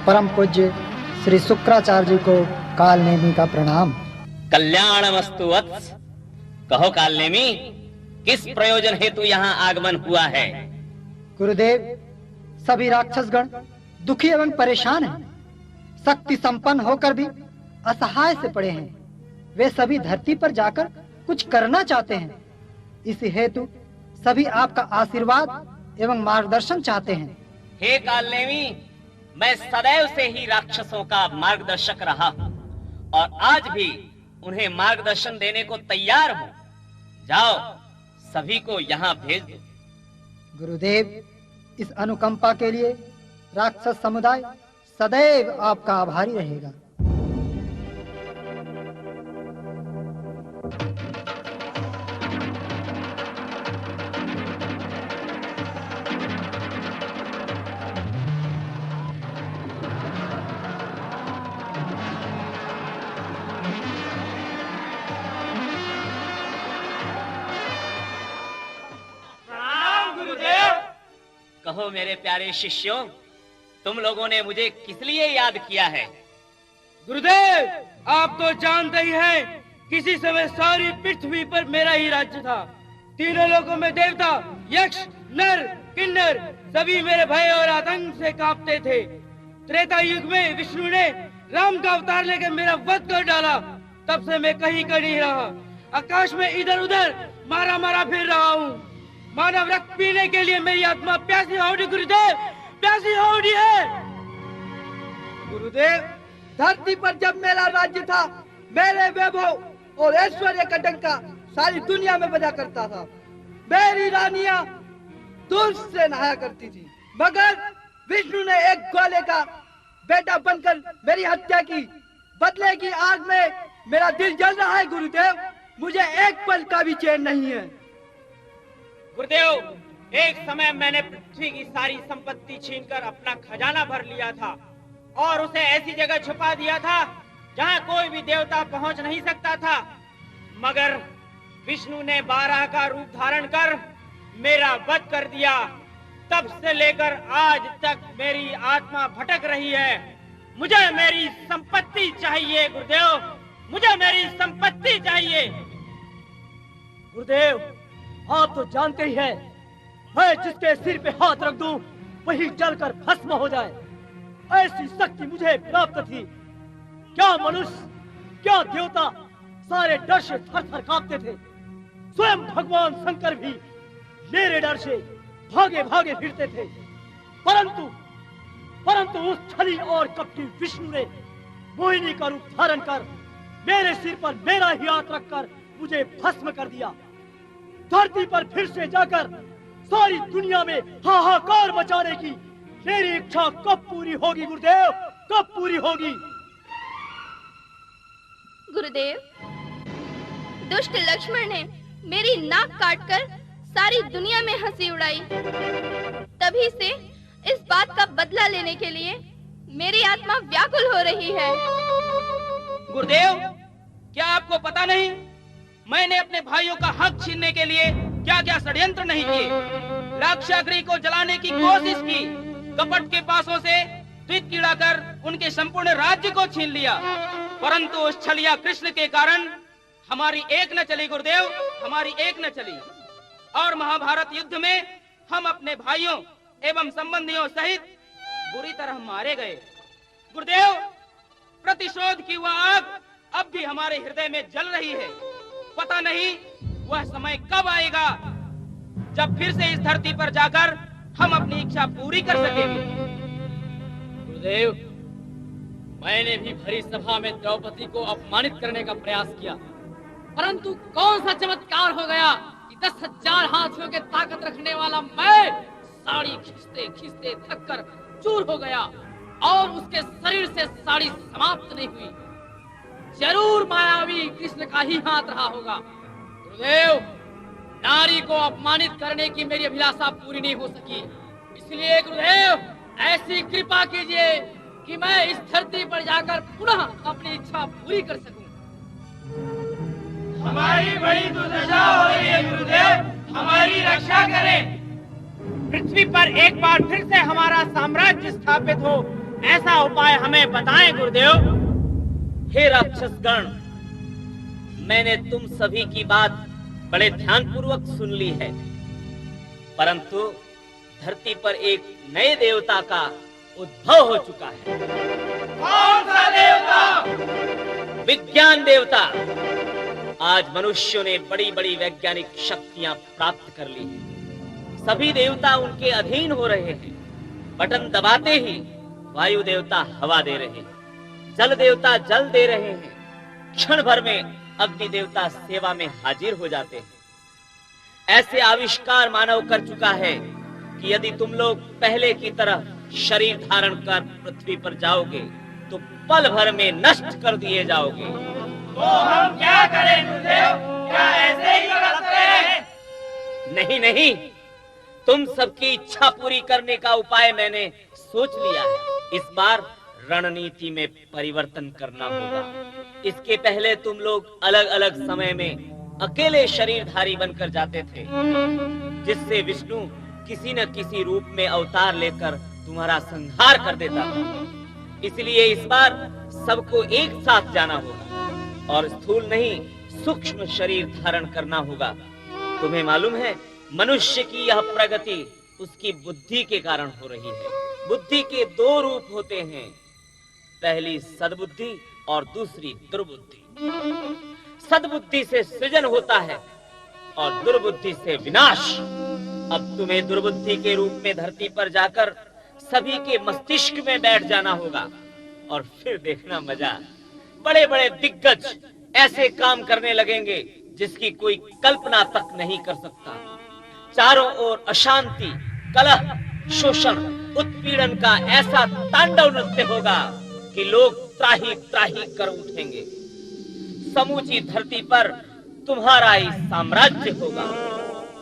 परम पूज्य श्री शुक्राचार्य जी को कालनेमी का प्रणाम। कल्याणमस्तु वत्स। कहो कालनेमी, किस प्रयोजन हेतु यहाँ आगमन हुआ है? गुरुदेव, सभी राक्षसगण दुखी एवं परेशान हैं। शक्ति संपन्न होकर भी असहाय से पड़े हैं। वे सभी धरती पर जाकर कुछ करना चाहते हैं। इसी हेतु सभी आपका आशीर्वाद एवं मार्गदर्शन चाहते हैं। हे कालनेमी, मैं सदैव से ही राक्षसों का मार्गदर्शक रहा हूँ और आज भी उन्हें मार्गदर्शन देने को तैयार हूँ। जाओ, सभी को यहाँ भेज दो। गुरुदेव, इस अनुकंपा के लिए राक्षस समुदाय सदैव आपका आभारी रहेगा। कहो मेरे प्यारे शिष्यों, तुम लोगों ने मुझे किस लिए याद किया है? गुरुदेव, आप तो जानते ही हैं, किसी समय सारी पृथ्वी पर मेरा ही राज्य था। तीनों लोगों में देवता, यक्ष, नर, किन्नर सभी मेरे भय और आतंक से कांपते थे। त्रेता युग में विष्णु ने राम का अवतार लेकर मेरा वध कर डाला। तब से मैं कहीं का नहीं रहा। आकाश में इधर उधर मारा मारा फिर रहा हूँ। मानव रक्त पीने के लिए मेरी आत्मा प्यासी होगी गुरुदेव, प्यासी होगी है। गुरुदेव, धरती पर जब मेरा राज्य था, मेरे वैभव और ऐश्वर्य का डंका सारी दुनिया में बजा करता था। मेरी रानियां दूध से नहाया करती थी, मगर विष्णु ने एक ग्वाले का बेटा बनकर मेरी हत्या की। बदले की आग में मेरा दिल जल रहा है गुरुदेव। मुझे एक पल का भी चैन नहीं है। गुरुदेव, एक समय मैंने पृथ्वी की सारी संपत्ति छीनकर अपना खजाना भर लिया था और उसे ऐसी जगह छुपा दिया था जहां कोई भी देवता पहुंच नहीं सकता था। मगर विष्णु ने 12 का रूप धारण कर मेरा वध कर दिया। तब से लेकर आज तक मेरी आत्मा भटक रही है। मुझे मेरी संपत्ति चाहिए गुरुदेव, मुझे मेरी संपत्ति चाहिए। गुरुदेव, आप तो जानते ही हैं, मैं जिसके सिर पे हाथ रख दूं वही जलकर भस्म हो जाए, ऐसी शक्ति मुझे प्राप्त थी। क्या मनुष्य, क्या देवता सारे डर से थर-थर कांपते थे। स्वयं भगवान शंकर भी मेरे डर से भागे भागे फिरते थे। परंतु उस छली और कपटी विष्णु ने मोहिनी का रूप धारण कर मेरे सिर पर मेरा ही हाथ रखकर मुझे भस्म कर दिया। धरती पर फिर से जाकर सारी दुनिया में हाहाकार मचाने की मेरी इच्छा कब पूरी होगी गुरुदेव, कब पूरी होगी? गुरुदेव, दुष्ट लक्ष्मण ने मेरी नाक काटकर सारी दुनिया में हंसी उड़ाई। तभी से इस बात का बदला लेने के लिए मेरी आत्मा व्याकुल हो रही है। गुरुदेव, क्या आपको पता नहीं, मैंने अपने भाइयों का हक छीनने के लिए क्या क्या षड्यंत्र नहीं किए। लाक्षागृह को जलाने की कोशिश की, कपट के पासों से द्वित कीड़ाकर उनके संपूर्ण राज्य को छीन लिया। परंतु उस छलिया कृष्ण के कारण हमारी एक न चली गुरुदेव, हमारी एक न चली। और महाभारत युद्ध में हम अपने भाइयों एवं संबंधियों सहित बुरी तरह मारे गए। गुरुदेव, प्रतिशोध की वह आग अब भी हमारे हृदय में जल रही है। पता नहीं वह समय कब आएगा जब फिर से इस धरती पर जाकर हम अपनी इच्छा पूरी कर सकेंगे। गुरुदेव, मैंने भी भरी सभा में द्रौपदी को अपमानित करने का प्रयास किया, परंतु कौन सा चमत्कार हो गया कि 10,000 हाथियों के ताकत रखने वाला मैं साड़ी खींचते खींचते थककर चूर हो गया और उसके शरीर से साड़ी समाप्त नहीं हुई। जरूर मायावी कृष्ण का ही हाथ रहा होगा। गुरुदेव, नारी को अपमानित करने की मेरी अभिलाषा पूरी नहीं हो सकी, इसलिए गुरुदेव ऐसी कृपा कीजिए कि मैं इस धरती पर जाकर पुनः अपनी इच्छा पूरी कर सकूं। हमारी बड़ी दुर्दशा हो रही है गुरुदेव, हमारी रक्षा करें। पृथ्वी पर एक बार फिर से हमारा साम्राज्य स्थापित हो, ऐसा उपाय हमें बताएं गुरुदेव। हे राक्षसगण, मैंने तुम सभी की बात बड़े ध्यानपूर्वक सुन ली है, परंतु धरती पर एक नए देवता का उद्भव हो चुका है। कौन सा देवता? विज्ञान देवता। आज मनुष्यों ने बड़ी बड़ी वैज्ञानिक शक्तियां प्राप्त कर ली हैं। सभी देवता उनके अधीन हो रहे हैं। बटन दबाते ही वायु देवता हवा दे रहे हैं, जल देवता जल दे रहे हैं, क्षण भर में अग्नि देवता सेवा में हाजिर हो जाते हैं। ऐसे आविष्कार मानव कर चुका है कि यदि तुम लोग पहले की तरह शरीर धारण कर पृथ्वी पर जाओगे तो पल भर में नष्ट कर दिए जाओगे। तो हम क्या करें गुरुदेव? क्या ऐसे ही करते हैं? नहीं नहीं, तुम सबकी इच्छा पूरी करने का उपाय मैंने सोच लिया है। इस बार रणनीति में परिवर्तन करना होगा। इसके पहले तुम लोग अलग अलग समय में अकेले शरीरधारी बनकर जाते थे, जिससे विष्णु किसी न किसी रूप में अवतार लेकर तुम्हारा संहार कर देता था। इसलिए इस बार सबको एक साथ जाना होगा और स्थूल नहीं सूक्ष्म शरीर धारण करना होगा। तुम्हें मालूम है, मनुष्य की यह प्रगति उसकी बुद्धि के कारण हो रही है। बुद्धि के दो रूप होते हैं, पहली सद्बुद्धि और दूसरी दुर्बुद्धि। सद्बुद्धि से सृजन होता है और दुर्बुद्धि से विनाश। अब तुम्हें दुर्बुद्धि के रूप में धरती पर जाकर सभी के मस्तिष्क में बैठ जाना होगा और फिर देखना मजा। बड़े बड़े दिग्गज ऐसे काम करने लगेंगे जिसकी कोई कल्पना तक नहीं कर सकता। चारों ओर अशांति, कलह, शोषण, उत्पीड़न का ऐसा तांडव नृत्य होगा कि लोग त्राही त्राही कर उठेंगे। समूची धरती पर तुम्हारा ही साम्राज्य होगा।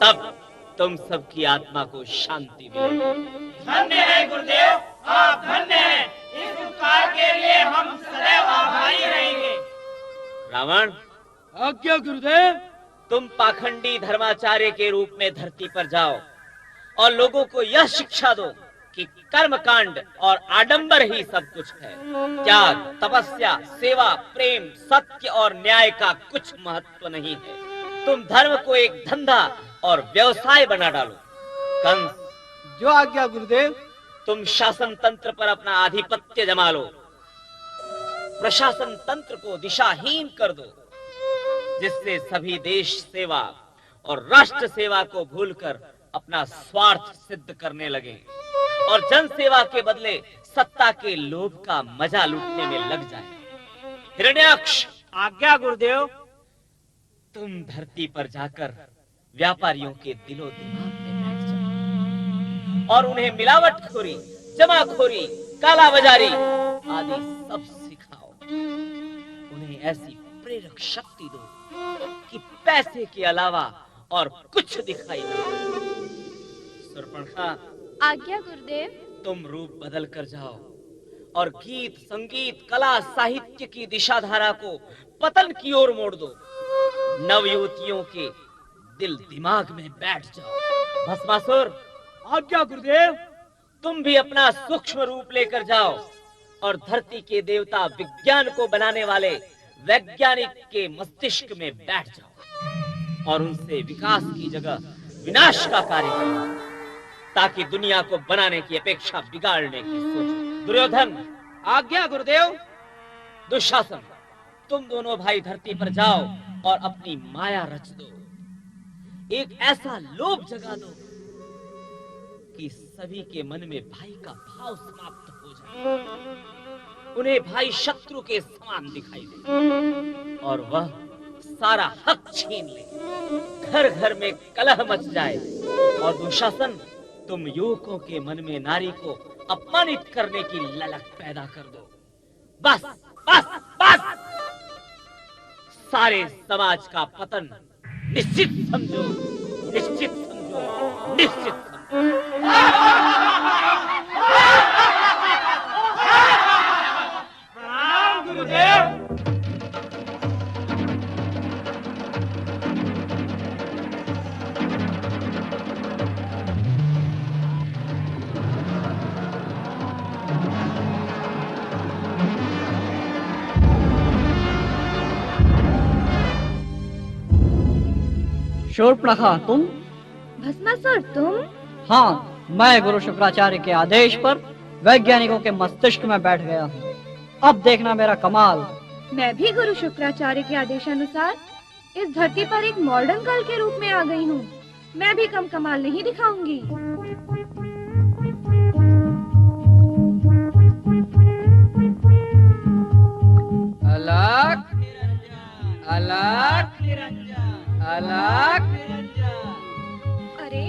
तब तुम सबकी आत्मा को शांति मिलेगी। धन्य है गुरुदेव, आप धन्य हैं। इस उपकार के लिए हम सदैव आभारी रहेंगे। रावण, आज्ञा गुरुदेव। तुम पाखंडी धर्माचार्य के रूप में धरती पर जाओ और लोगों को यह शिक्षा दो कि कर्मकांड और आडंबर ही सब कुछ है। त्याग, तपस्या, सेवा, प्रेम, सत्य और न्याय का कुछ महत्व नहीं है। तुम धर्म को एक धंधा और व्यवसाय बना डालो। कंस, जो आज्ञा गुरुदेव। तुम शासन तंत्र पर अपना आधिपत्य जमा लो। प्रशासन तंत्र को दिशाहीन कर दो, जिससे सभी देश सेवा और राष्ट्र सेवा को भूलकर अपना स्वार्थ सिद्ध करने लगे और जन सेवा के बदले सत्ता के लोभ का मजा लूटने में लग जाए। हिरण्याक्ष, आज्ञा गुरुदेव। तुम धरती पर जाकर व्यापारियों के दिलो दिमाग में बैठ जाओ और उन्हें मिलावटखोरी, जमाखोरी, कालाबाजारी आदि सब सिखाओ। उन्हें ऐसी प्रेरक शक्ति दो कि पैसे के अलावा और कुछ दिखाई न दे। शूर्पणखा, आज्ञा गुरुदेव। तुम रूप बदल कर जाओ और गीत, संगीत, कला, साहित्य की दिशाधारा को पतन की ओर मोड़ दो। नवयुवतियों के दिल दिमाग में बैठ जाओ। भस्मासुर, आज्ञा गुरुदेव। तुम भी अपना सूक्ष्म रूप लेकर जाओ और धरती के देवता विज्ञान को बनाने वाले वैज्ञानिक के मस्तिष्क में बैठ जाओ और उनसे विकास की जगह विनाश का कार्य करो, ताकि दुनिया को बनाने की अपेक्षा बिगाड़ने की सोचो। दुर्योधन, आज्ञा गुरुदेव। दुशासन, तुम दोनों भाई धरती पर जाओ और अपनी माया रच दो। एक ऐसा लोभ जगा दो कि सभी के मन में भाई का भाव समाप्त हो जाए। उन्हें भाई शत्रु के समान दिखाई दे और वह सारा हक छीन ले। घर घर में कलह मच जाए और दुशासन, तुम युवकों के मन में नारी को अपमानित करने की ललक पैदा कर दो। बस बस बस, सारे समाज का पतन निश्चित समझो, निश्चित समझो, निश्चित समझो। प्रणाम गुरुदेव। शूर्पणखा तुम? भस्मासुर तुम? हाँ, मैं गुरु शुक्राचार्य के आदेश पर वैज्ञानिकों के मस्तिष्क में बैठ गया हूँ। अब देखना मेरा कमाल। मैं भी गुरु शुक्राचार्य के आदेशानुसार इस धरती पर एक मॉडर्न गर्ल के रूप में आ गई हूँ। मैं भी कम कमाल नहीं दिखाऊंगी। अलग अलग अलग। अरे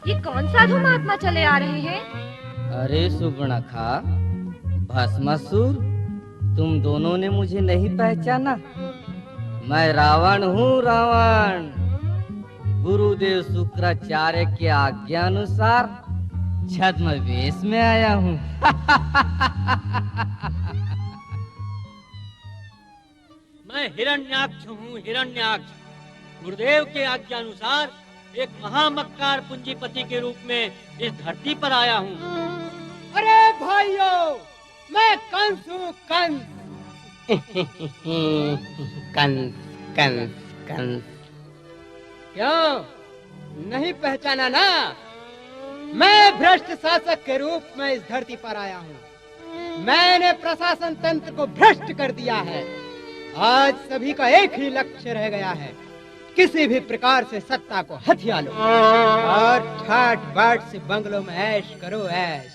ये कौन साधु महात्मा चले आ रहे हैं? अरे सुगुणखा, भस्मासुर, तुम दोनों ने मुझे नहीं पहचाना? मैं रावण हूँ, रावण। गुरुदेव शुक्राचार्य के आज्ञा अनुसार छद्म वेश में आया हूँ। मैं हिरण्याक्ष हूँ, हिरण्याक्ष। गुरुदेव के आज्ञा अनुसार एक महामक्कार पूंजीपति के रूप में इस धरती पर आया हूँ। अरे भाइयों, मैं कंस हूँ, कंस। कंस कंस कंस। क्यों नहीं पहचाना ना? मैं भ्रष्ट शासक के रूप में इस धरती पर आया हूँ। मैंने प्रशासन तंत्र को भ्रष्ट कर दिया है। आज सभी का एक ही लक्ष्य रह गया है, किसी भी प्रकार से सत्ता को हथिया लो और ठाट बाट से बंगलों में ऐश करो, ऐश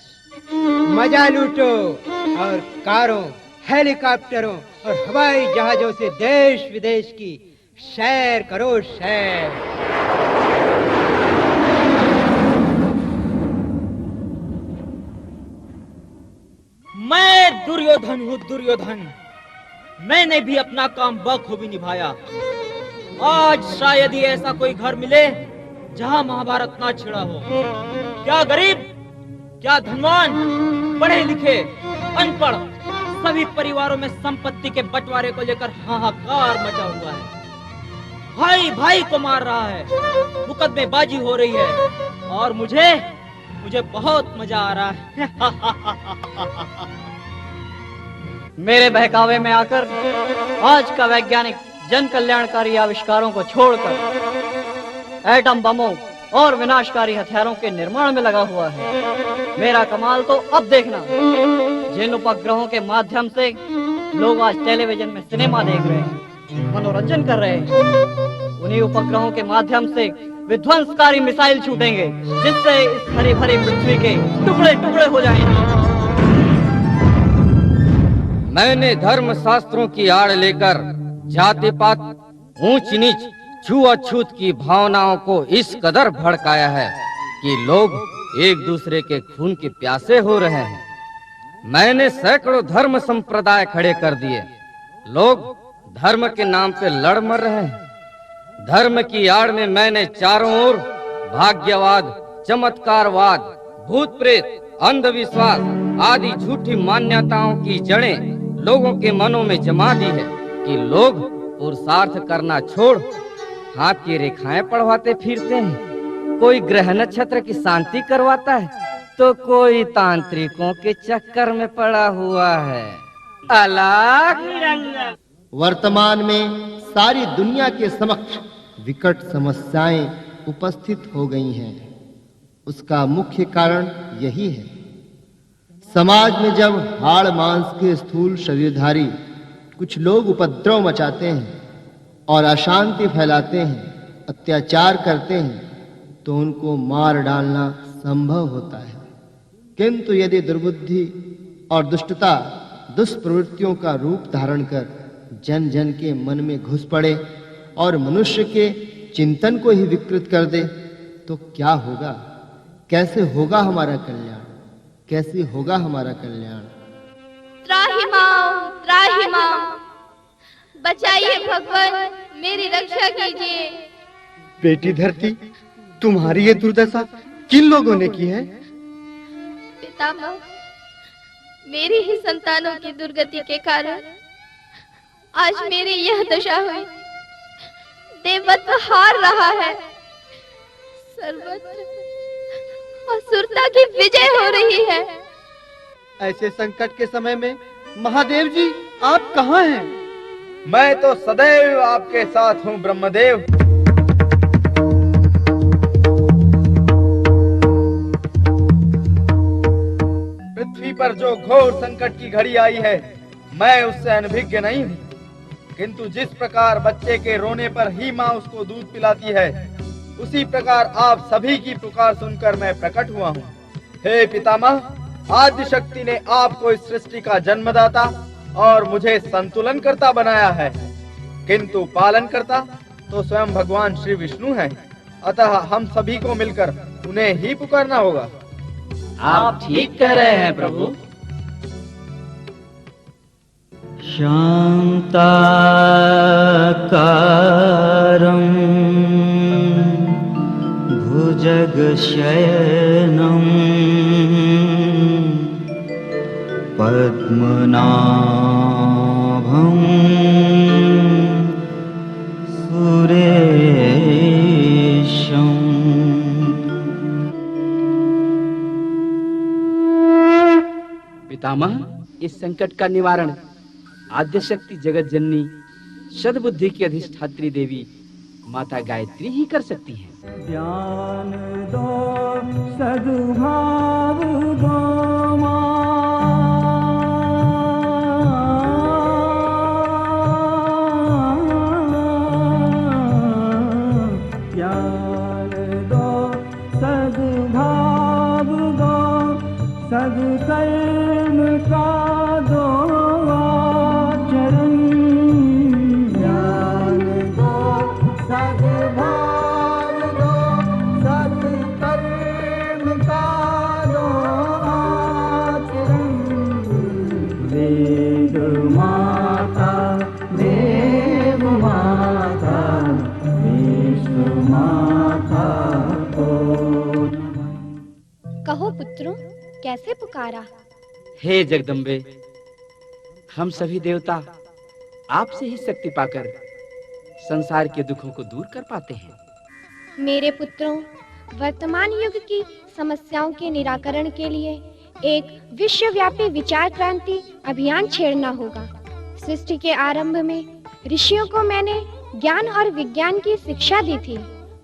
मजा लूटो और कारों, हेलीकॉप्टरों और हवाई जहाजों से देश विदेश की सैर करो, सैर। मैं दुर्योधन हूँ, दुर्योधन। मैंने भी अपना काम बखूबी निभाया। आज शायद ही ऐसा कोई घर मिले जहाँ महाभारत ना छिड़ा हो। क्या गरीब, क्या धनवान, पढ़े लिखे, अनपढ़, सभी परिवारों में संपत्ति के बंटवारे को लेकर हाहाकार मचा हुआ है। भाई भाई को मार रहा है, मुकदमेबाजी हो रही है और मुझे बहुत मजा आ रहा है। मेरे बहकावे में आकर आज का वैज्ञानिक जन कल्याणकारी आविष्कारों को छोड़कर एटम बमों और विनाशकारी हथियारों के निर्माण में लगा हुआ है। मेरा कमाल तो अब देखना। जिन उपग्रहों के माध्यम से लोग आज टेलीविजन में सिनेमा देख रहे हैं, मनोरंजन कर रहे हैं, उन्हीं उपग्रहों के माध्यम से विध्वंसकारी मिसाइल छूटेंगे, जिससे इस हरी भरी पृथ्वी के टुकड़े टुकड़े हो जाएंगे। मैंने धर्म शास्त्रों की आड़ लेकर जाति पात, ऊंच नीच, छुआछूत की भावनाओं को इस कदर भड़काया है कि लोग एक दूसरे के खून के प्यासे हो रहे हैं। मैंने सैकड़ों धर्म संप्रदाय खड़े कर दिए। लोग धर्म के नाम पे लड़ मर रहे हैं। धर्म की आड़ में मैंने चारों ओर भाग्यवाद, चमत्कारवाद, भूत प्रेत, अंधविश्वास आदि झूठी मान्यताओं की जड़ें लोगों के मनों में जमा दी है कि लोग पुरुषार्थ करना छोड़ हाथ की रेखाएं पढ़वाते फिरते हैं। कोई ग्रह नक्षत्र की शांति करवाता है तो कोई तांत्रिकों के चक्कर में पड़ा हुआ है। अलग। वर्तमान में सारी दुनिया के समक्ष विकट समस्याएं उपस्थित हो गई हैं। उसका मुख्य कारण यही है। समाज में जब हाड़ मांस के स्थूल शरीरधारी कुछ लोग उपद्रव मचाते हैं और अशांति फैलाते हैं, अत्याचार करते हैं, तो उनको मार डालना संभव होता है। किंतु यदि दुर्बुद्धि और दुष्टता दुष्प्रवृत्तियों का रूप धारण कर जन जन के मन में घुस पड़े और मनुष्य के चिंतन को ही विकृत कर दे, तो क्या होगा? कैसे होगा हमारा कल्याण? कैसे होगा हमारा कल्याण? त्राहि माम, बचाइए भगवान, मेरी रक्षा कीजिए। बेटी धरती, तुम्हारी ये दुर्दशा किन लोगों ने की है? पितामह, मेरी ही संतानों की दुर्गति के कारण आज मेरी यह दशा हुई। देवत्व हार रहा है, सर्वत्र असुरता की विजय हो रही है। ऐसे संकट के समय में महादेव जी आप कहाँ हैं? मैं तो सदैव आपके साथ हूँ ब्रह्मदेव। पर जो घोर संकट की घड़ी आई है, मैं उससे अनभिज्ञ नहीं हूँ। किंतु जिस प्रकार बच्चे के रोने पर ही माँ उसको दूध पिलाती है, उसी प्रकार आप सभी की पुकार सुनकर मैं प्रकट हुआ हूँ। हे पितामह, आद्य शक्ति ने आपको इस सृष्टि का जन्मदाता और मुझे संतुलन करता बनाया है, किंतु पालन करता तो स्वयं भगवान श्री विष्णु हैं। अतः हम सभी को मिलकर उन्हें ही पुकारना होगा। आप ठीक कह रहे हैं प्रभु। शान्ताकारं भुजगशयनं पद्मनाभं सुरेशम्। पितामह, इस संकट का निवारण आद्य शक्ति जगत जननी सद्बुद्धि की अधिष्ठात्री देवी माता गायत्री ही कर सकती हैं। ज्ञान दो सद्भाव दो ज्ञान दो सद्भाव दो सद्कर्म का दो आचरण। ज्ञान दो सद्भाव दो सद्कर्म का दो आचरण। वेद माता देव माता विश्व माता को। कहो पुत्रों, कैसे पुकारा? हे जगदम्बे, हम सभी देवता आपसे ही शक्ति पाकर संसार के दुखों को दूर कर पाते हैं। मेरे पुत्रों, वर्तमान युग की समस्याओं के निराकरण के लिए एक विश्वव्यापी विचार क्रांति अभियान छेड़ना होगा। सृष्टि के आरंभ में ऋषियों को मैंने ज्ञान और विज्ञान की शिक्षा दी थी।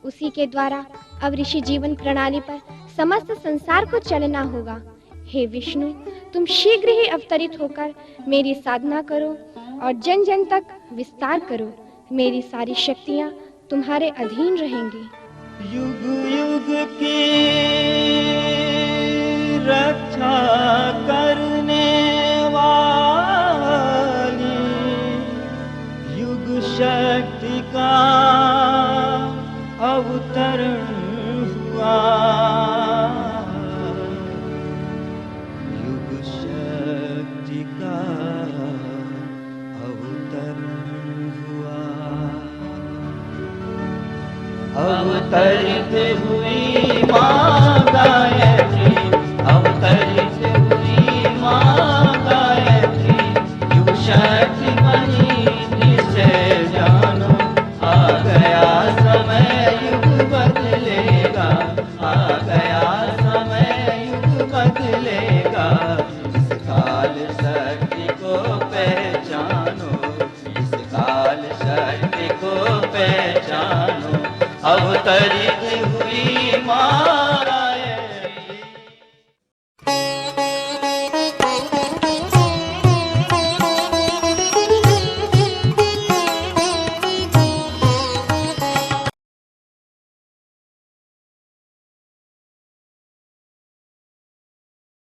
उसी के द्वारा अब ऋषि जीवन प्रणाली पर समस्त संसार को चलना होगा। हे विष्णु, तुम शीघ्र ही अवतरित होकर मेरी साधना करो और जन जन तक विस्तार करो। मेरी सारी शक्तियाँ तुम्हारे अधीन रहेंगी। युग युग की रक्षा करने वाली युग शक्ति का अवतरण हुआ। युग शक्ति का अवतरण हुआ। अवतरित हुई माँ गायत्री, अवतरित हुई माँ गायत्री। युग शक्ति बनी निश्चय जानो, आ गया समय युग बदलेगा, आ गया समय युग बदलेगा। इस काल शक्ति को पहचानो, इस काल शक्ति को पहचानो। अवतरित हुई माँ